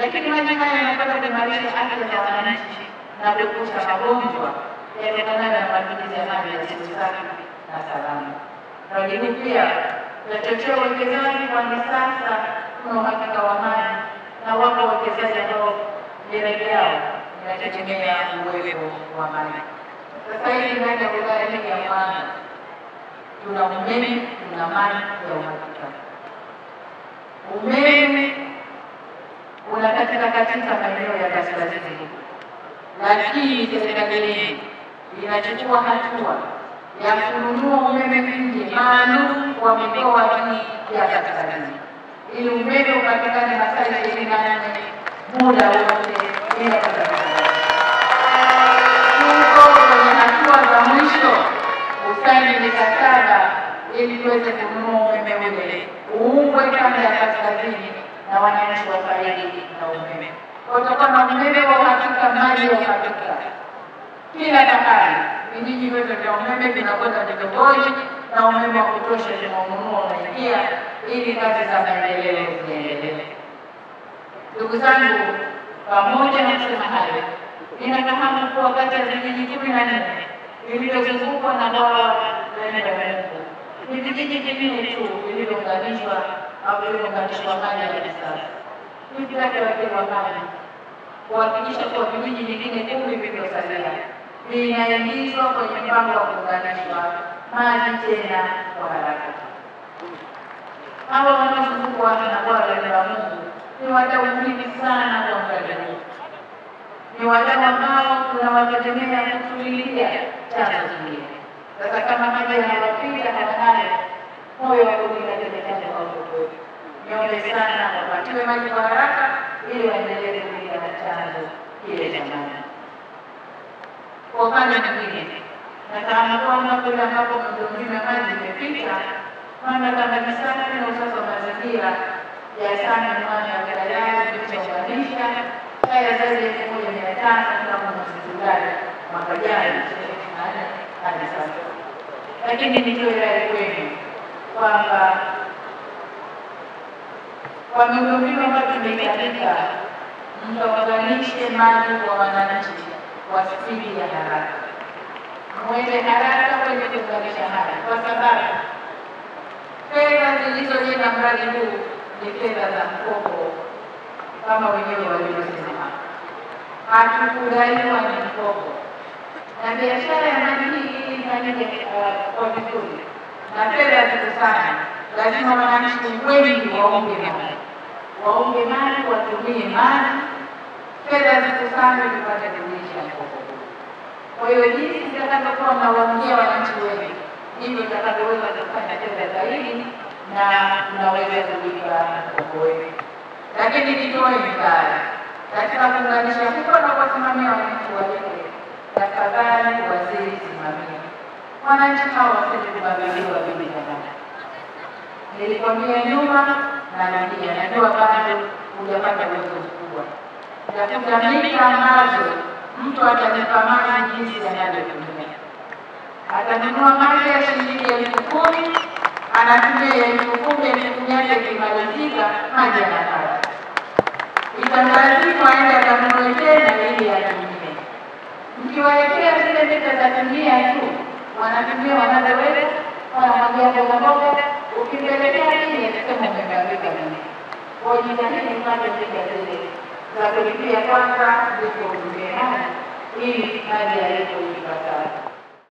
lakini maji haya yanapata kuimarisha afya za wananchi na kuepusha magonjwa yanayotokana na matumizi ya maji yasiyo safi na salama. Mradi huu pia utachochea uwekezaji, kwani sasa kuna uhakika wa maji na wapo wawekezaji ambao miradi yao inategemea uwepo wa maji. Sasa hivi ndani ya wilaya hii ya Mwanza tuna umeme, tuna maji ya uhakika. Umeme unakatika katika maeneo ya kaskazini, lakini serikali inachukua hatua ya kununua umeme mwingi maalum kwa mikoa hii ya kaskazini, ili umeme upatikane masaa 24 muda wote bila kutatiza. Tuko kwenye hatua za mwisho kusaini mikataba ili tuweze kununua umeme ule uungwe kanda ya kaskazini na wananchi wafaidi na umeme. Kutokana na umeme wa uhakika, maji ya uhakika kila mahali, vijiji vyote vya umeme vinakwenda vitongoji na umeme wa kutosha tunaununua unaingia ili kazi za maendeleo ziendelee. Ndugu zangu, pamoja na kusema hayo, ninafahamu kuwa kati ya vijiji 14 vilivyozungukwa na bwawa la Mungu ni vijiji 4 tu vilivyounganishwa au vilivyounganishwa maji ya kisasa. Hivi wake wa maji kuhakikisha kuwa vijiji vingine 10 vilivyosalia vinaingizwa kwenye mpango wa kuunganishwa maji tena kwa haraka. Hawa wanaozungukwa na bwawa la Mungu ni wadau muhimu sana kwa mradi huu. Ni wadau ambao tunawategemea kutulilia chanzo kingine. Sasa kama maji yanawapita hawanayo, moyo wa kulinda kile chanzo hautoki. Niombe sana wapatiwe maji kwa haraka ili waendelee kulinda chanzo kile cha maji. Kwa upande mwingine, nafahamu kwamba kule ambapo miundombinu ya maji imepita, mamlaka ya maji safi na usafi wa mazingira ya Same Mwanza tayari imeunganisha kaya zaidi ya 1500 kama msitulali mwaka jana hadi sasa. Lakini nitoe rai kwenu kwamba kwa miundombinu ambayo tumeandika, mkaunganishe maji kwa wananchi kwa spidi ya haraka. Mwende haraka kwenye kuunganisha haya, kwa sababu fedha zilizojenga mradi huu ni fedha za mkopo kama wenyewe walivyosema. Hatukudaiwa ni mkopo, na biashara ya maji hii inafanyika kwa vizuri na fedha zikusanya. Lazima wananchi wengi waunge maji, watumie maji, fedha zikusanywe tupate kulisha mkopo. Kwa hiyo jinsi tutakavyokuwa tunawaungia wananchi wengi, ndivyo tutakavyoweza kufanya fedha zaidi na tunaweza kulipa mkopo wetu. Lakini nitoe msaada katika kuunganisha huko na kuwasimamia wananchi wote. Tafadhali waziri, simamia wananchi hawa wasije kubadilishwa bibi jamani. Nilikwambia nyuma na nadia, najua bado hujapata uwezo mkubwa. Nitakuta mita ambazo mtu atalipa maji jinsi anavyotumia. Atanunua maji ya shilingi 10,000, anatumia 10,000 yake ikimalizika maji yanapata. Itamlazimu aende akanunue tena ili atumie. Mkiwaekea zile mita za tumia tu, wanatumia wanazoweza, wanamwagia mboga, ukipelekea nini kusema umebadilika nini. Kwa hiyo jitahidi mpate mita zile za kulipia kwanza ndipo utumie maji ili maji yalete